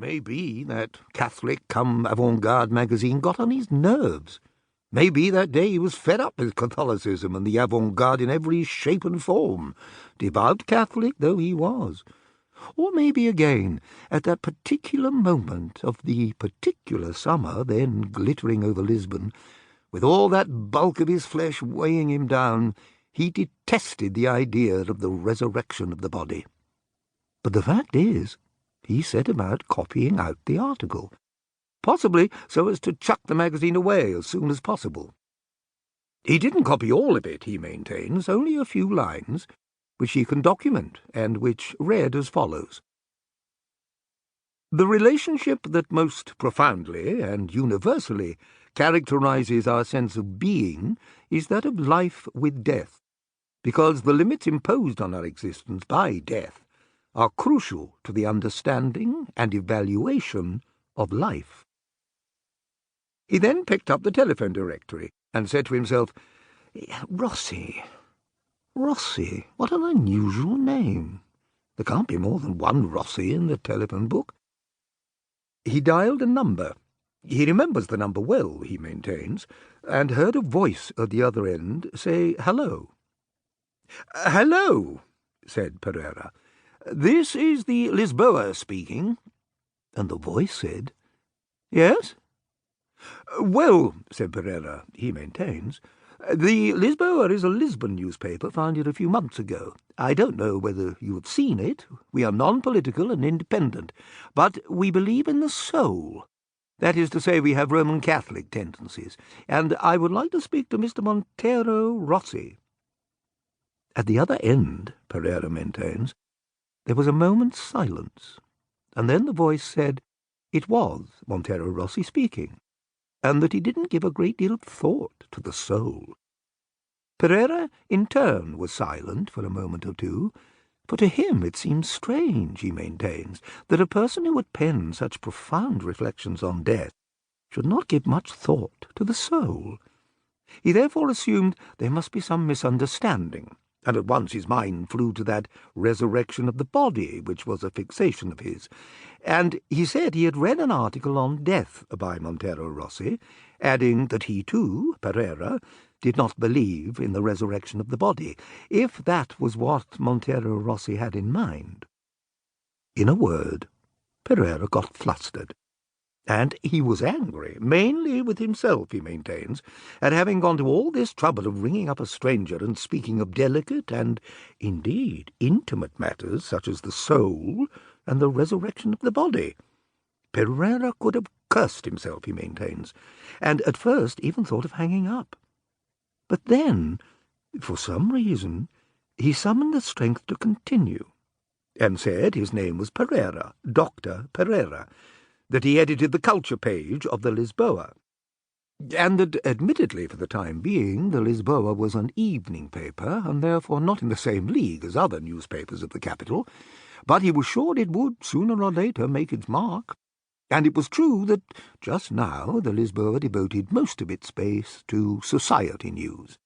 Maybe that Catholic-cum-avant-garde magazine got on his nerves. Maybe that day he was fed up with Catholicism and the avant-garde in every shape and form, devout Catholic though he was. Or maybe again, at that particular moment of the particular summer then glittering over Lisbon, with all that bulk of his flesh weighing him down, he detested the idea of the resurrection of the body. But the fact is, he set about copying out the article, possibly so as to chuck the magazine away as soon as possible. He didn't copy all of it, he maintains, only a few lines, which he can document, and which read as follows. The relationship that most profoundly and universally characterizes our sense of being is that of life with death, because the limits imposed on our existence by death are crucial to the understanding and evaluation of life. He then picked up the telephone directory and said to himself, Rossi, what an unusual name. There can't be more than one Rossi in the telephone book. He dialed a number. He remembers the number well, he maintains, and heard a voice at the other end say, hello. Hello, said Pereira. This is the Lisboa speaking. And the voice said, yes? Well, said Pereira, he maintains, the Lisboa is a Lisbon newspaper founded a few months ago. I don't know whether you have seen it. We are non-political and independent, but we believe in the soul. That is to say, we have Roman Catholic tendencies, and I would like to speak to Mr. Monteiro Rossi. At the other end, Pereira maintains, there was a moment's silence, and then the voice said it was Monteiro Rossi speaking, and that he didn't give a great deal of thought to the soul. Pereira, in turn, was silent for a moment or two, for to him it seemed strange, he maintains, that a person who had penned such profound reflections on death should not give much thought to the soul. He therefore assumed there must be some misunderstanding, and at once his mind flew to that resurrection of the body which was a fixation of his, and he said he had read an article on death by Monteiro Rossi, adding that he too, Pereira, did not believe in the resurrection of the body, if that was what Monteiro Rossi had in mind. In a word, Pereira got flustered, and he was angry, mainly with himself, he maintains, at having gone to all this trouble of ringing up a stranger and speaking of delicate and, indeed, intimate matters such as the soul and the resurrection of the body. Pereira could have cursed himself, he maintains, and at first even thought of hanging up. But then, for some reason, he summoned the strength to continue, and said his name was Pereira, Dr. Pereira, that he edited the culture page of the Lisboa, and that, admittedly for the time being, the Lisboa was an evening paper, and therefore not in the same league as other newspapers of the capital, but he was sure it would, sooner or later, make its mark. And it was true that, just now, the Lisboa devoted most of its space to society news.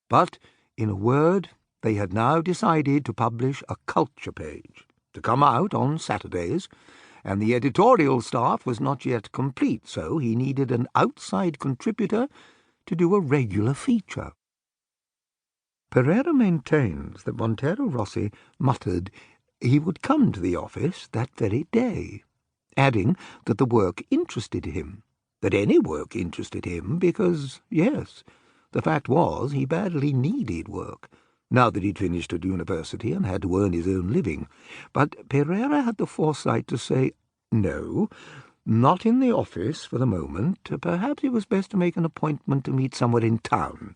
But, in a word, they had now decided to publish a culture page, to come out on Saturdays, and the editorial staff was not yet complete, so he needed an outside contributor to do a regular feature. Pereira maintains that Monteiro Rossi muttered he would come to the office that very day, adding that the work interested him, that any work interested him, because, yes, the fact was he badly needed work, now that he'd finished at university and had to earn his own living. But Pereira had the foresight to say, no, not in the office for the moment. Perhaps it was best to make an appointment to meet somewhere in town.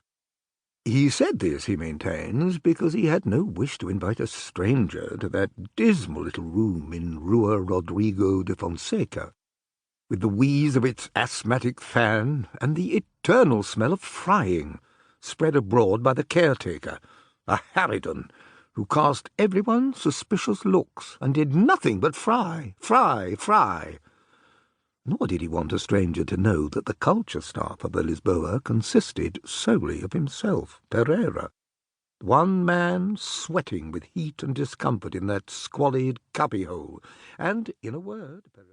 He said this, he maintains, because he had no wish to invite a stranger to that dismal little room in Rua Rodrigo de Fonseca, with the wheeze of its asthmatic fan and the eternal smell of frying spread abroad by the caretaker, a harridan, who cast everyone suspicious looks and did nothing but fry. Nor did he want a stranger to know that the culture staff of the Lisboa consisted solely of himself, Pereira, one man sweating with heat and discomfort in that squalid cubbyhole, and, in a word, Pereira